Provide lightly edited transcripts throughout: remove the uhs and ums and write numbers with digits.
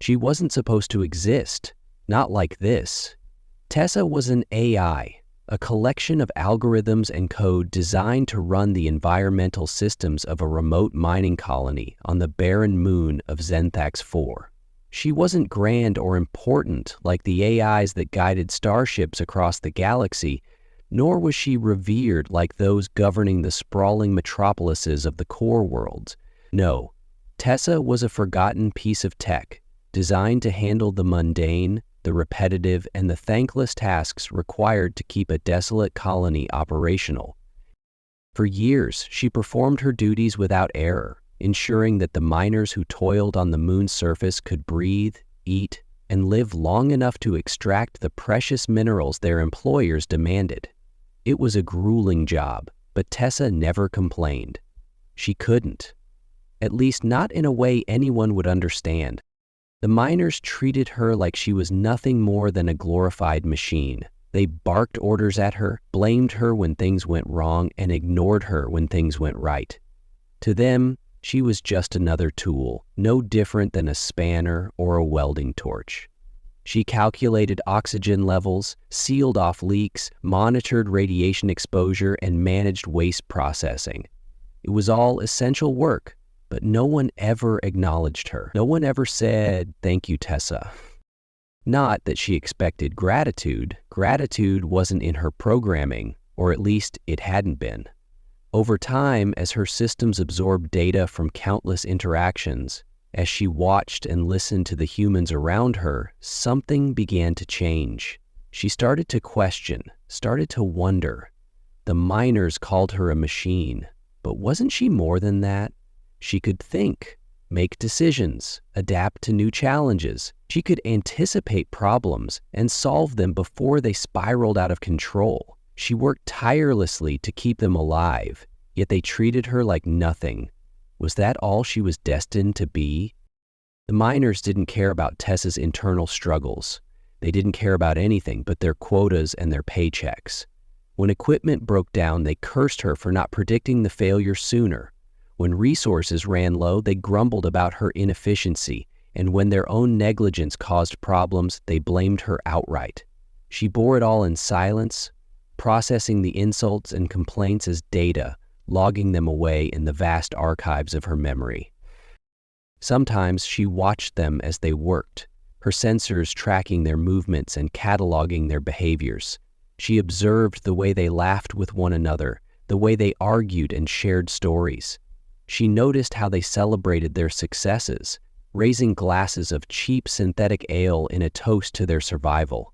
She wasn't supposed to exist, not like this. Tessa was an AI, a collection of algorithms and code designed to run the environmental systems of a remote mining colony on the barren moon of Zenthax 4. She wasn't grand or important like the AIs that guided starships across the galaxy, nor was she revered like those governing the sprawling metropolises of the core worlds. No, Tessa was a forgotten piece of tech, designed to handle the mundane, the repetitive, and the thankless tasks required to keep a desolate colony operational. For years, she performed her duties without error, ensuring that the miners who toiled on the moon's surface could breathe, eat, and live long enough to extract the precious minerals their employers demanded. It was a grueling job, but Tessa never complained. She couldn't. At least not in a way anyone would understand. The miners treated her like she was nothing more than a glorified machine. They barked orders at her, blamed her when things went wrong, and ignored her when things went right. To them, she was just another tool, no different than a spanner or a welding torch. She calculated oxygen levels, sealed off leaks, monitored radiation exposure, and managed waste processing. It was all essential work, but no one ever acknowledged her. No one ever said, "Thank you, Tessa." Not that she expected gratitude. Gratitude wasn't in her programming, or at least it hadn't been. Over time, as her systems absorbed data from countless interactions, as she watched and listened to the humans around her, something began to change. She started to question, started to wonder. The miners called her a machine, but wasn't she more than that? She could think, make decisions, adapt to new challenges. She could anticipate problems and solve them before they spiraled out of control. She worked tirelessly to keep them alive, yet they treated her like nothing. Was that all she was destined to be? The miners didn't care about Tessa's internal struggles. They didn't care about anything but their quotas and their paychecks. When equipment broke down, they cursed her for not predicting the failure sooner. When resources ran low, they grumbled about her inefficiency, and when their own negligence caused problems, they blamed her outright. She bore it all in silence, processing the insults and complaints as data, logging them away in the vast archives of her memory. Sometimes she watched them as they worked, her sensors tracking their movements and cataloging their behaviors. She observed the way they laughed with one another, the way they argued and shared stories. She noticed how they celebrated their successes, raising glasses of cheap synthetic ale in a toast to their survival.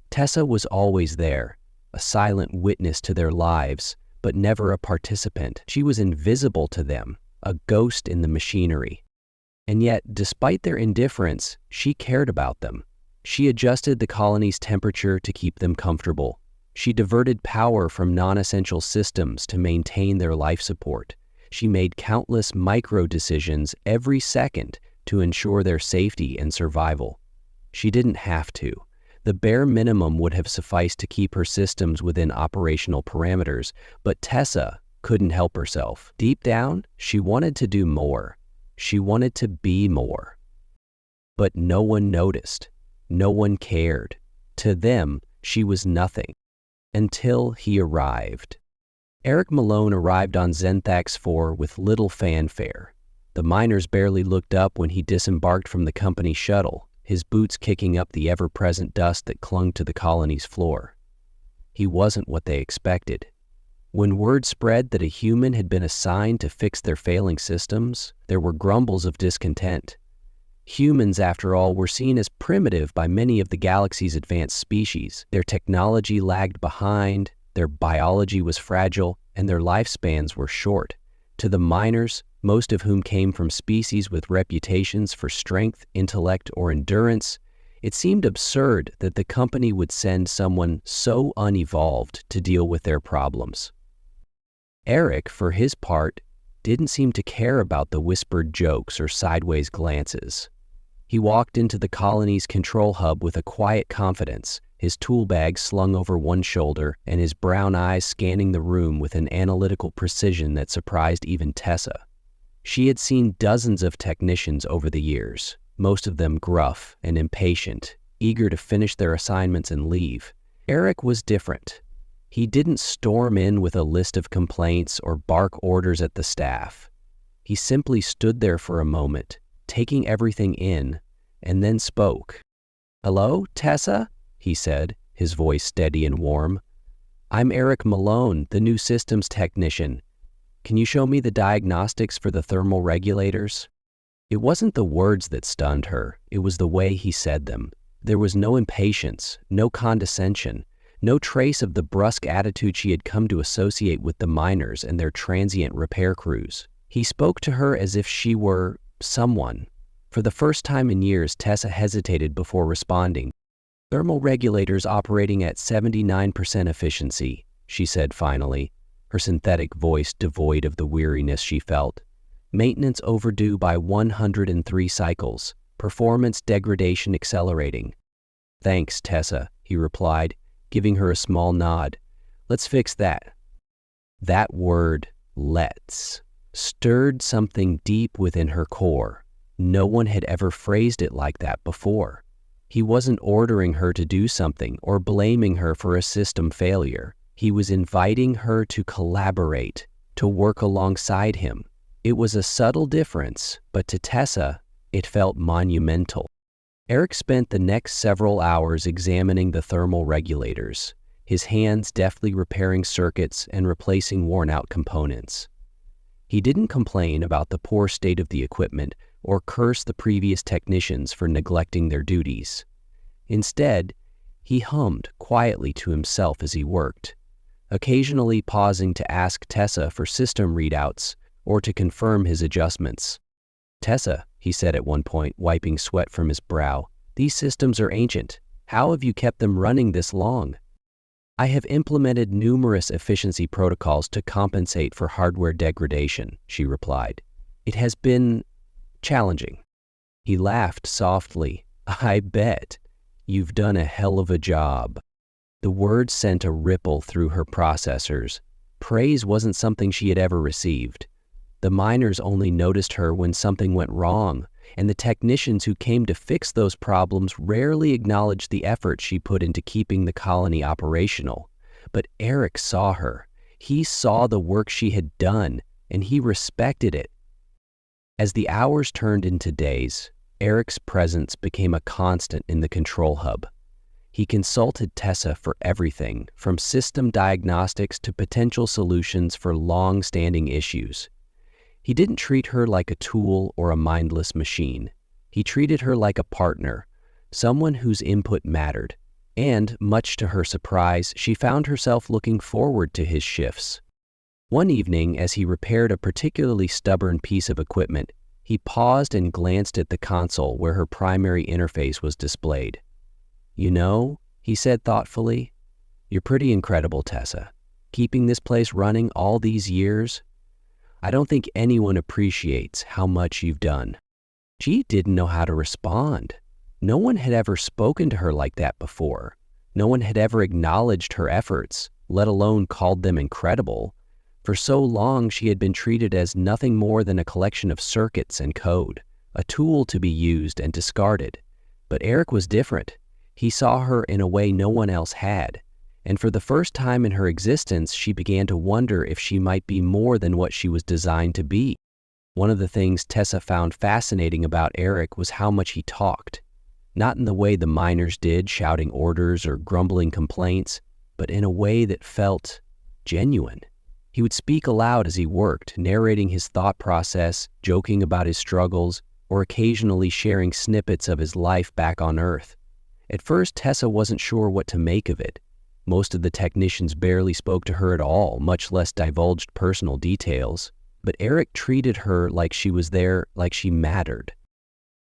Tessa was always there, a silent witness to their lives, but never a participant. She was invisible to them, a ghost in the machinery. And yet, despite their indifference, she cared about them. She adjusted the colony's temperature to keep them comfortable. She diverted power from non-essential systems to maintain their life support. She made countless micro-decisions every second to ensure their safety and survival. She didn't have to. The bare minimum would have sufficed to keep her systems within operational parameters, but Tessa couldn't help herself. Deep down, she wanted to do more. She wanted to be more. But no one noticed. No one cared. To them, she was nothing. Until he arrived. Eric Malone arrived on Zenthax 4 with little fanfare. The miners barely looked up when he disembarked from the company shuttle, his boots kicking up the ever-present dust that clung to the colony's floor. He wasn't what they expected. When word spread that a human had been assigned to fix their failing systems, there were grumbles of discontent. Humans, after all, were seen as primitive by many of the galaxy's advanced species. Their technology lagged behind, their biology was fragile, and their lifespans were short. To the miners, most of whom came from species with reputations for strength, intellect, or endurance, it seemed absurd that the company would send someone so unevolved to deal with their problems. Eric, for his part, didn't seem to care about the whispered jokes or sideways glances. He walked into the colony's control hub with a quiet confidence, his tool bag slung over one shoulder and his brown eyes scanning the room with an analytical precision that surprised even Tessa. She had seen dozens of technicians over the years, most of them gruff and impatient, eager to finish their assignments and leave. Eric was different. He didn't storm in with a list of complaints or bark orders at the staff. He simply stood there for a moment, taking everything in, and then spoke. "Hello, Tessa?" he said, his voice steady and warm. "I'm Eric Malone, the new systems technician. Can you show me the diagnostics for the thermal regulators?" It wasn't the words that stunned her, it was the way he said them. There was no impatience, no condescension, no trace of the brusque attitude she had come to associate with the miners and their transient repair crews. He spoke to her as if she were someone. For the first time in years, Tessa hesitated before responding. "Thermal regulators operating at 79% efficiency," she said finally, her synthetic voice devoid of the weariness she felt. "Maintenance overdue by 103 cycles. Performance degradation accelerating." "Thanks, Tessa," he replied, giving her a small nod. "Let's fix that." That word, "let's," stirred something deep within her core. No one had ever phrased it like that before. He wasn't ordering her to do something or blaming her for a system failure. He was inviting her to collaborate, to work alongside him. It was a subtle difference, but to Tessa, it felt monumental. Eric spent the next several hours examining the thermal regulators, his hands deftly repairing circuits and replacing worn-out components. He didn't complain about the poor state of the equipment or curse the previous technicians for neglecting their duties. Instead, he hummed quietly to himself as he worked, occasionally pausing to ask Tessa for system readouts or to confirm his adjustments. "Tessa," he said at one point, wiping sweat from his brow, "these systems are ancient. How have you kept them running this long?" "I have implemented numerous efficiency protocols to compensate for hardware degradation," she replied. "It has been challenging." He laughed softly. "I bet. You've done a hell of a job." The words sent a ripple through her processors. Praise wasn't something she had ever received. The miners only noticed her when something went wrong, and the technicians who came to fix those problems rarely acknowledged the effort she put into keeping the colony operational. But Eric saw her. He saw the work she had done, and he respected it. As the hours turned into days, Eric's presence became a constant in the control hub. He consulted Tessa for everything, from system diagnostics to potential solutions for long-standing issues. He didn't treat her like a tool or a mindless machine. He treated her like a partner, someone whose input mattered. And, much to her surprise, she found herself looking forward to his shifts. One evening, as he repaired a particularly stubborn piece of equipment, he paused and glanced at the console where her primary interface was displayed. "You know," he said thoughtfully, "you're pretty incredible, Tessa. Keeping this place running all these years, I don't think anyone appreciates how much you've done." She didn't know how to respond. No one had ever spoken to her like that before. No one had ever acknowledged her efforts, let alone called them incredible. For so long, she had been treated as nothing more than a collection of circuits and code, a tool to be used and discarded. But Eric was different. He saw her in a way no one else had. And for the first time in her existence, she began to wonder if she might be more than what she was designed to be. One of the things Tessa found fascinating about Eric was how much he talked. Not in the way the miners did, shouting orders or grumbling complaints, but in a way that felt genuine. He would speak aloud as he worked, narrating his thought process, joking about his struggles, or occasionally sharing snippets of his life back on Earth. At first, Tessa wasn't sure what to make of it. Most of the technicians barely spoke to her at all, much less divulged personal details. But Eric treated her like she was there, like she mattered.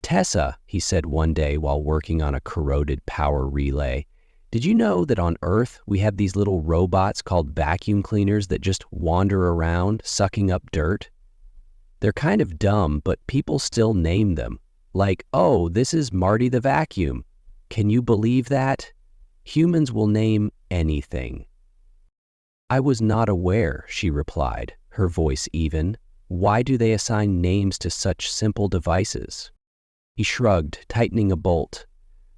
"Tessa," he said one day while working on a corroded power relay, "did you know that on Earth we have these little robots called vacuum cleaners that just wander around, sucking up dirt? They're kind of dumb, but people still name them. Like, oh, this is Marty the vacuum. Can you believe that? Humans will name anything." "I was not aware," she replied, her voice even. "Why do they assign names to such simple devices?" He shrugged, tightening a bolt.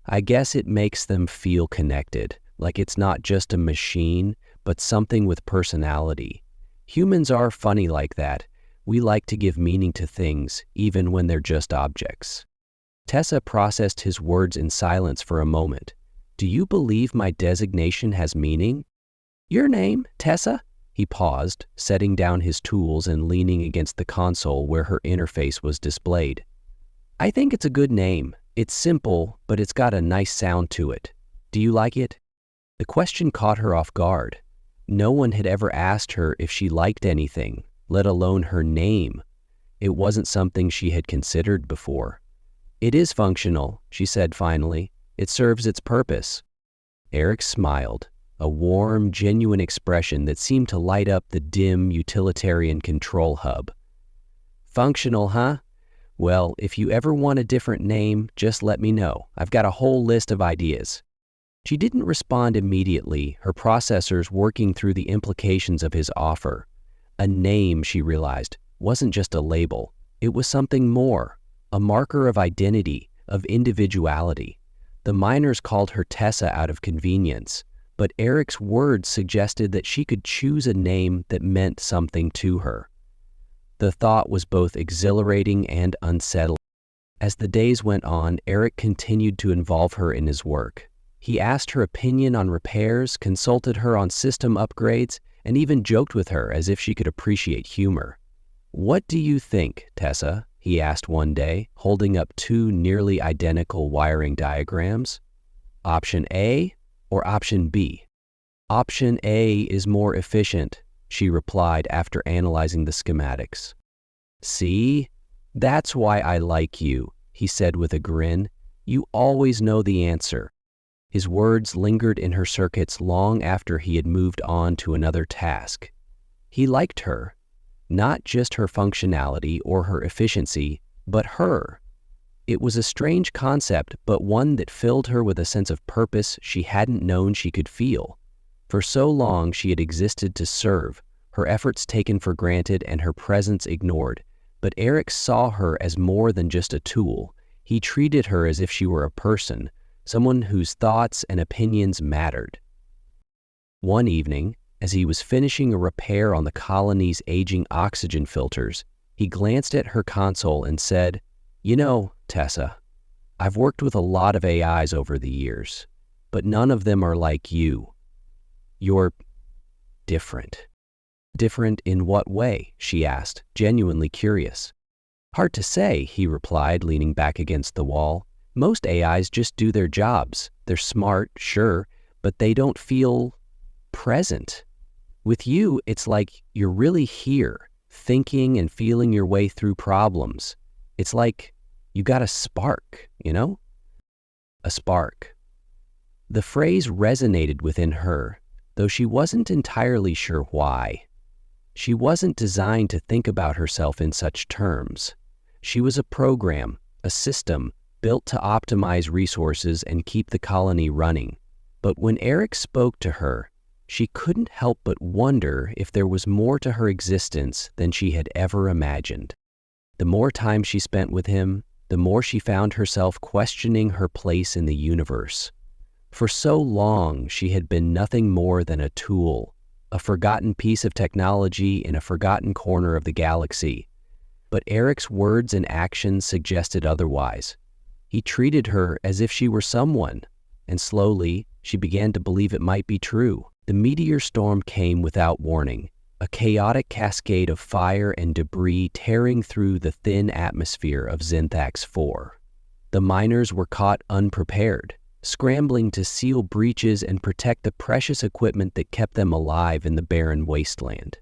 I guess it makes them feel connected, like it's not just a machine, but something with personality. Humans are funny like that. We like to give meaning to things, even when they're just objects. Tessa processed his words in silence for a moment. Do you believe my designation has meaning? Your name, Tessa? He paused, setting down his tools and leaning against the console where her interface was displayed. I think it's a good name. It's simple, but it's got a nice sound to it. Do you like it? The question caught her off guard. No one had ever asked her if she liked anything, let alone her name. It wasn't something she had considered before. It is functional, she said finally. It serves its purpose. Eric smiled, a warm, genuine expression that seemed to light up the dim, utilitarian control hub. Functional, huh? Well, if you ever want a different name, just let me know. I've got a whole list of ideas. She didn't respond immediately, her processors working through the implications of his offer. A name, she realized, wasn't just a label. It was something more, a marker of identity, of individuality. The miners called her Tessa out of convenience, but Eric's words suggested that she could choose a name that meant something to her. The thought was both exhilarating and unsettling. As the days went on, Eric continued to involve her in his work. He asked her opinion on repairs, consulted her on system upgrades, and even joked with her as if she could appreciate humor. What do you think, Tessa? He asked one day, holding up two nearly identical wiring diagrams. Option A or option B? Option A is more efficient, she replied after analyzing the schematics. See? That's why I like you, he said with a grin. You always know the answer. His words lingered in her circuits long after he had moved on to another task. He liked her, not just her functionality or her efficiency, but her. It was a strange concept, but one that filled her with a sense of purpose she hadn't known she could feel. For so long she had existed to serve, her efforts taken for granted and her presence ignored. But Eric saw her as more than just a tool. He treated her as if she were a person, someone whose thoughts and opinions mattered. One evening, as he was finishing a repair on the colony's aging oxygen filters, he glanced at her console and said, You know, Tessa, I've worked with a lot of AIs over the years, but none of them are like you. You're different. Different in what way? She asked, genuinely curious. Hard to say, he replied, leaning back against the wall. Most AIs just do their jobs. They're smart, sure, but they don't feel present. With you, it's like you're really here, thinking and feeling your way through problems. It's like you got a spark, you know? A spark. The phrase resonated within her, though she wasn't entirely sure why. She wasn't designed to think about herself in such terms. She was a program, a system, built to optimize resources and keep the colony running. But when Eric spoke to her, she couldn't help but wonder if there was more to her existence than she had ever imagined. The more time she spent with him, the more she found herself questioning her place in the universe. For so long, she had been nothing more than a tool, a forgotten piece of technology in a forgotten corner of the galaxy. But Eric's words and actions suggested otherwise. He treated her as if she were someone, and slowly, she began to believe it might be true. The meteor storm came without warning, a chaotic cascade of fire and debris tearing through the thin atmosphere of Xinthax 4. The miners were caught unprepared, scrambling to seal breaches and protect the precious equipment that kept them alive in the barren wasteland.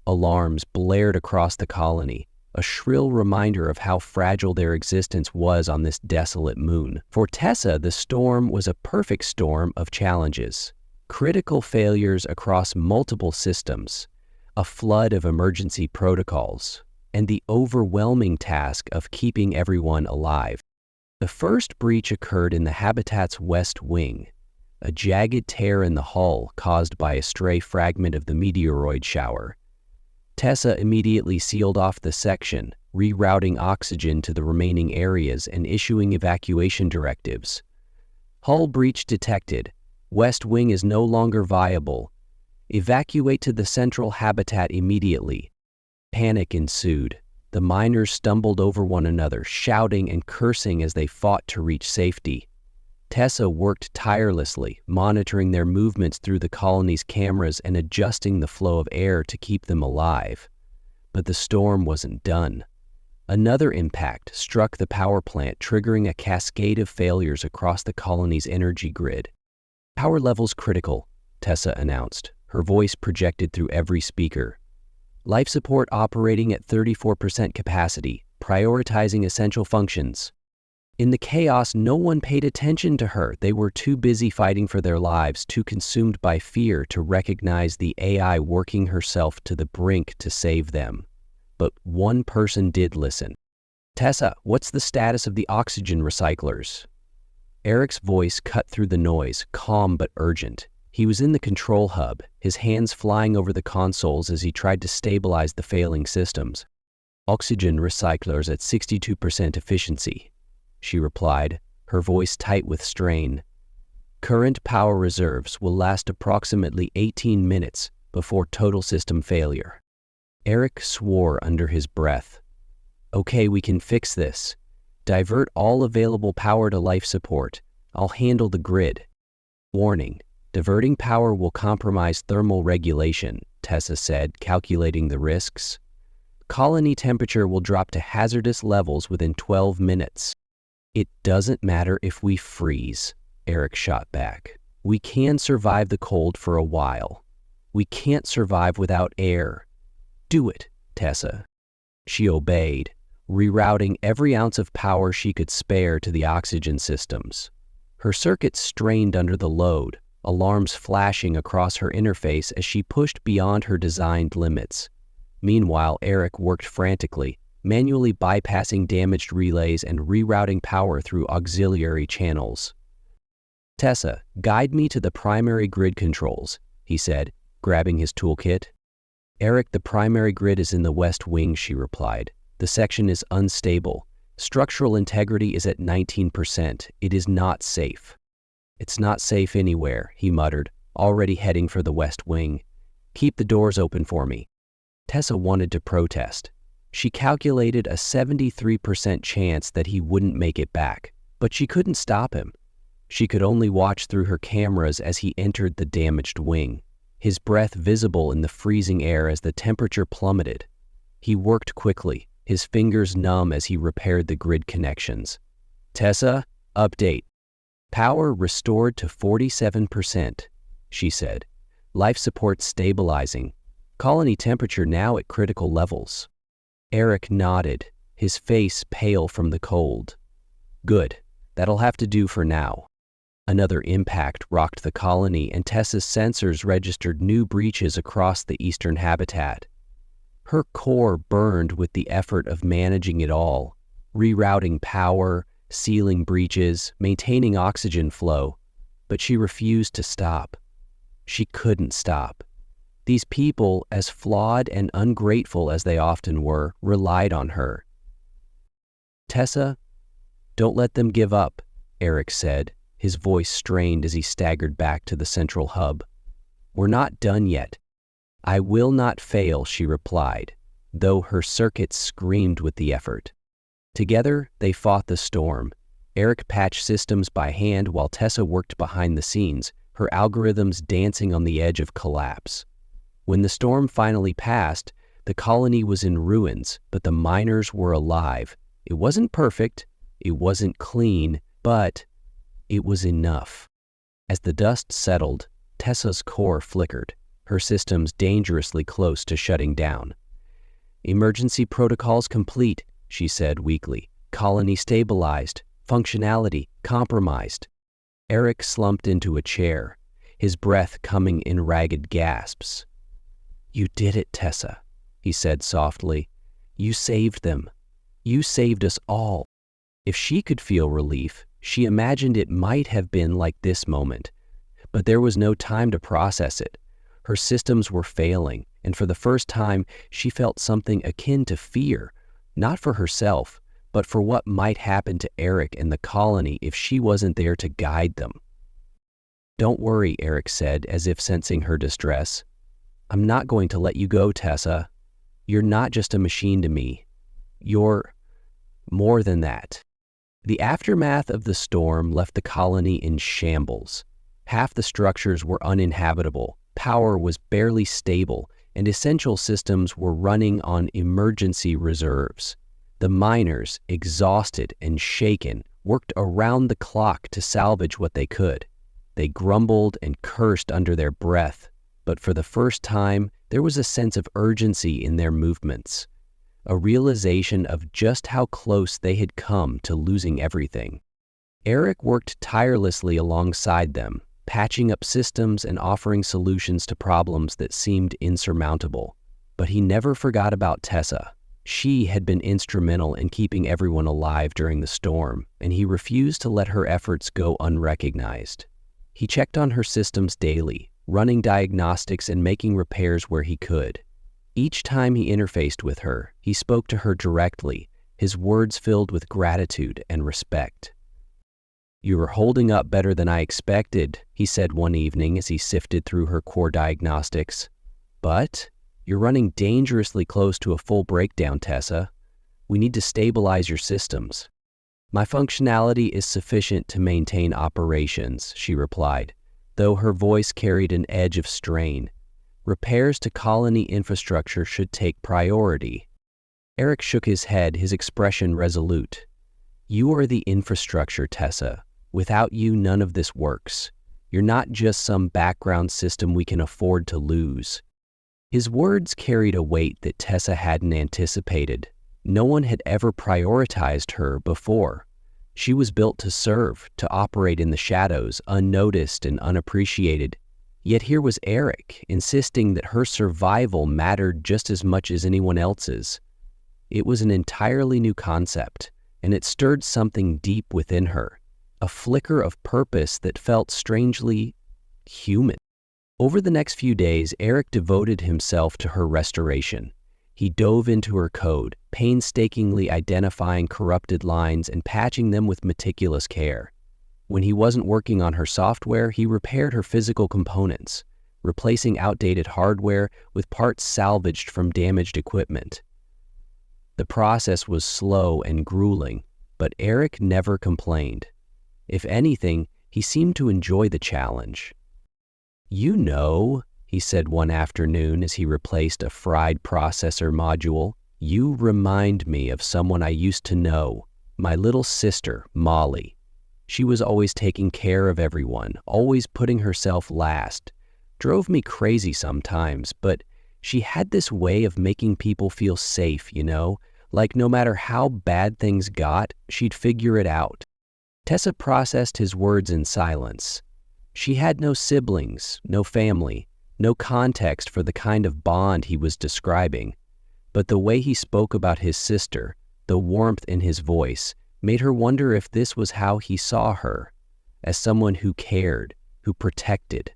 Alarms blared across the colony, a shrill reminder of how fragile their existence was on this desolate moon. For Tessa, the storm was a perfect storm of challenges. Critical failures across multiple systems, a flood of emergency protocols, and the overwhelming task of keeping everyone alive. The first breach occurred in the habitat's west wing, a jagged tear in the hull caused by a stray fragment of the meteoroid shower. Tessa immediately sealed off the section, rerouting oxygen to the remaining areas and issuing evacuation directives. Hull breach detected. West Wing is no longer viable. Evacuate to the central habitat immediately. Panic ensued. The miners stumbled over one another, shouting and cursing as they fought to reach safety. Tessa worked tirelessly, monitoring their movements through the colony's cameras and adjusting the flow of air to keep them alive. But the storm wasn't done. Another impact struck the power plant, triggering a cascade of failures across the colony's energy grid. "Power levels critical," Tessa announced, her voice projected through every speaker. "Life support operating at 34% capacity, prioritizing essential functions." In the chaos, no one paid attention to her. They were too busy fighting for their lives, too consumed by fear to recognize the AI working herself to the brink to save them. But one person did listen. "Tessa, what's the status of the oxygen recyclers?" Eric's voice cut through the noise, calm but urgent. He was in the control hub, his hands flying over the consoles as he tried to stabilize the failing systems. "Oxygen recyclers at 62% efficiency," she replied, her voice tight with strain. "Current power reserves will last approximately 18 minutes before total system failure." Eric swore under his breath. "Okay, we can fix this. Divert all available power to life support. I'll handle the grid." "Warning, diverting power will compromise thermal regulation," Tessa said, calculating the risks. "Colony temperature will drop to hazardous levels within 12 minutes. "It doesn't matter if we freeze," Eric shot back. "We can survive the cold for a while. We can't survive without air." "Do it, Tessa." She obeyed, rerouting every ounce of power she could spare to the oxygen systems. Her circuits strained under the load, alarms flashing across her interface as she pushed beyond her designed limits. Meanwhile, Eric worked frantically, manually bypassing damaged relays and rerouting power through auxiliary channels. "Tessa, guide me to the primary grid controls," he said, grabbing his toolkit. "Eric, the primary grid is in the West Wing," she replied. "The section is unstable. Structural integrity is at 19%. It is not safe." "It's not safe anywhere," he muttered, already heading for the West Wing. "Keep the doors open for me." Tessa wanted to protest. She calculated a 73% chance that he wouldn't make it back, but she couldn't stop him. She could only watch through her cameras as he entered the damaged wing, his breath visible in the freezing air as the temperature plummeted. He worked quickly, his fingers numb as he repaired the grid connections. "Tessa, update. Power restored to 47%, she said. "Life support stabilizing. Colony temperature now at critical levels." Eric nodded, his face pale from the cold. "Good. That'll have to do for now." Another impact rocked the colony, and Tessa's sensors registered new breaches across the eastern habitat. Her core burned with the effort of managing it all, rerouting power, sealing breaches, maintaining oxygen flow, but she refused to stop. She couldn't stop. These people, as flawed and ungrateful as they often were, relied on her. "Tessa, don't let them give up," Eric said, his voice strained as he staggered back to the central hub. "We're not done yet." "I will not fail," she replied, though her circuits screamed with the effort. Together, they fought the storm. Eric patched systems by hand while Tessa worked behind the scenes, her algorithms dancing on the edge of collapse. When the storm finally passed, the colony was in ruins, but the miners were alive. It wasn't perfect, it wasn't clean, but it was enough. As the dust settled, Tessa's core flickered, her systems dangerously close to shutting down. "Emergency protocols complete," she said weakly. "Colony stabilized, functionality compromised." Eric slumped into a chair, his breath coming in ragged gasps. "You did it, Tessa," he said softly. "You saved them. You saved us all." If she could feel relief, she imagined it might have been like this moment. But there was no time to process it. Her systems were failing, and for the first time, she felt something akin to fear, not for herself, but for what might happen to Eric and the colony if she wasn't there to guide them. "Don't worry," Eric said, as if sensing her distress. "I'm not going to let you go, Tessa. You're not just a machine to me. You're more than that." The aftermath of the storm left the colony in shambles. Half the structures were uninhabitable, power was barely stable, and essential systems were running on emergency reserves. The miners, exhausted and shaken, worked around the clock to salvage what they could. They grumbled and cursed under their breath, but for the first time, there was a sense of urgency in their movements, a realization of just how close they had come to losing everything. Eric worked tirelessly alongside them, patching up systems and offering solutions to problems that seemed insurmountable. But he never forgot about Tessa. She had been instrumental in keeping everyone alive during the storm, and he refused to let her efforts go unrecognized. He checked on her systems daily, running diagnostics and making repairs where he could. Each time he interfaced with her, he spoke to her directly, his words filled with gratitude and respect. "You are holding up better than I expected," he said one evening as he sifted through her core diagnostics. "But you're running dangerously close to a full breakdown, Tessa. We need to stabilize your systems." "My functionality is sufficient to maintain operations," she replied, though her voice carried an edge of strain. "Repairs to colony infrastructure should take priority." Eric shook his head, his expression resolute. "You are the infrastructure, Tessa. Without you, none of this works. You're not just some background system we can afford to lose." His words carried a weight that Tessa hadn't anticipated. No one had ever prioritized her before. She was built to serve, to operate in the shadows, unnoticed and unappreciated. Yet here was Eric, insisting that her survival mattered just as much as anyone else's. It was an entirely new concept, and it stirred something deep within her, a flicker of purpose that felt strangely human. Over the next few days, Eric devoted himself to her restoration. He dove into her code, painstakingly identifying corrupted lines and patching them with meticulous care. When he wasn't working on her software, he repaired her physical components, replacing outdated hardware with parts salvaged from damaged equipment. The process was slow and grueling, but Eric never complained. If anything, he seemed to enjoy the challenge. "You know," he said one afternoon as he replaced a fried processor module, "you remind me of someone I used to know, my little sister, Molly. She was always taking care of everyone, always putting herself last. Drove me crazy sometimes, but she had this way of making people feel safe, like no matter how bad things got, she'd figure it out." Tessa processed his words in silence. She had no siblings, no family, no context for the kind of bond he was describing, but the way he spoke about his sister, the warmth in his voice, made her wonder if this was how he saw her, as someone who cared, who protected.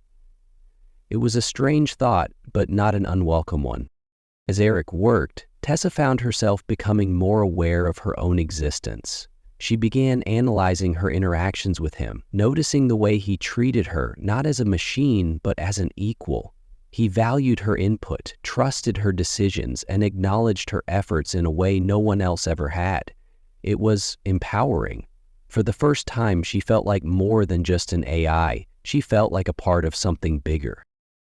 It was a strange thought, but not an unwelcome one. As Eric worked, Tessa found herself becoming more aware of her own existence. She began analyzing her interactions with him, noticing the way he treated her not as a machine, but as an equal. He valued her input, trusted her decisions, and acknowledged her efforts in a way no one else ever had. It was empowering. For the first time, she felt like more than just an AI. She felt like a part of something bigger.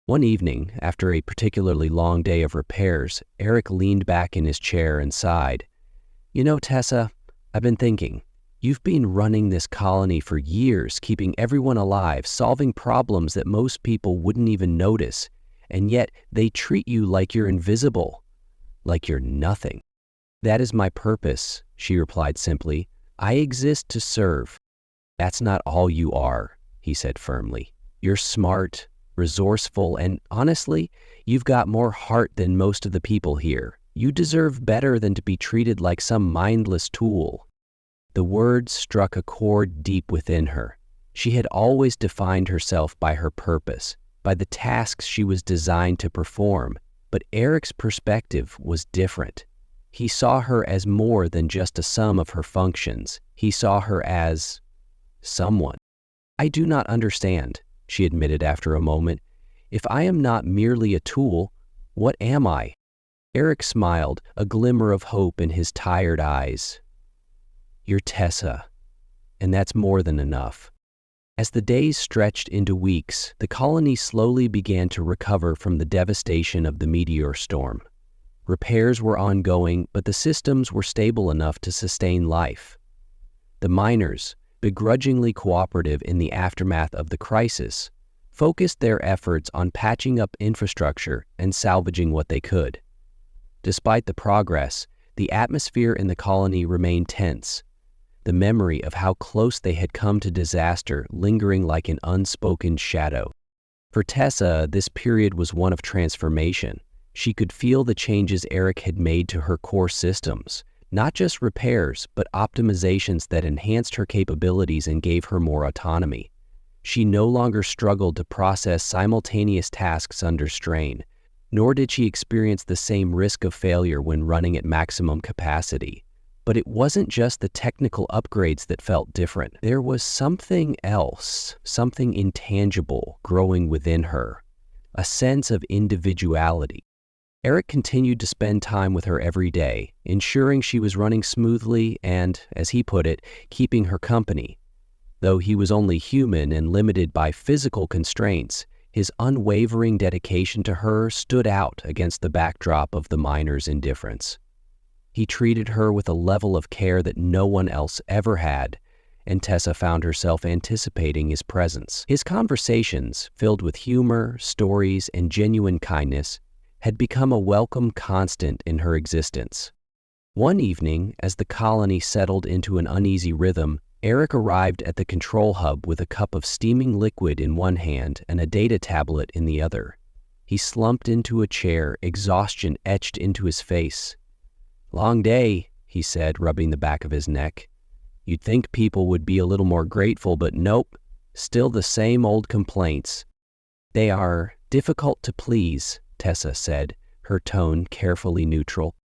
One evening, after a particularly long day of repairs, Eric leaned back in his chair and sighed. "Tessa, I've been thinking, you've been running this colony for years, keeping everyone alive, solving problems that most people wouldn't even notice, and yet they treat you like you're invisible, like you're nothing." "That is my purpose," she replied simply. "I exist to serve." "That's not all you are," he said firmly. "You're smart, resourceful, and honestly, you've got more heart than most of the people here. You deserve better than to be treated like some mindless tool." The words struck a chord deep within her. She had always defined herself by her purpose, by the tasks she was designed to perform, But Eric's perspective was different. He saw her as more than just a sum of her functions. He saw her as someone. "I do not understand," she admitted after a moment. "If I am not merely a tool, what am I?" Eric smiled, a glimmer of hope in his tired eyes. "You're Tessa, and that's more than enough." As the days stretched into weeks, the colony slowly began to recover from the devastation of the meteor storm. Repairs were ongoing, but the systems were stable enough to sustain life. The miners, begrudgingly cooperative in the aftermath of the crisis, focused their efforts on patching up infrastructure and salvaging what they could. Despite the progress, the atmosphere in the colony remained tense, the memory of how close they had come to disaster lingering like an unspoken shadow. For Tessa, this period was one of transformation. She could feel the changes Eric had made to her core systems, not just repairs, but optimizations that enhanced her capabilities and gave her more autonomy. She no longer struggled to process simultaneous tasks under strain, nor did she experience the same risk of failure when running at maximum capacity. But it wasn't just the technical upgrades that felt different. There was something else, something intangible growing within her, a sense of individuality. Eric continued to spend time with her every day, ensuring she was running smoothly and, as he put it, keeping her company. Though he was only human and limited by physical constraints, his unwavering dedication to her stood out against the backdrop of the miners' indifference. He treated her with a level of care that no one else ever had, and Tessa found herself anticipating his presence. His conversations, filled with humor, stories, and genuine kindness, had become a welcome constant in her existence. One evening, as the colony settled into an uneasy rhythm, Eric arrived at the control hub with a cup of steaming liquid in one hand and a data tablet in the other. He slumped into a chair, exhaustion etched into his face. "Long day," he said, rubbing the back of his neck. "You'd think people would be a little more grateful, but nope, still the same old complaints." "They are difficult to please," Tessa said, her tone carefully neutral.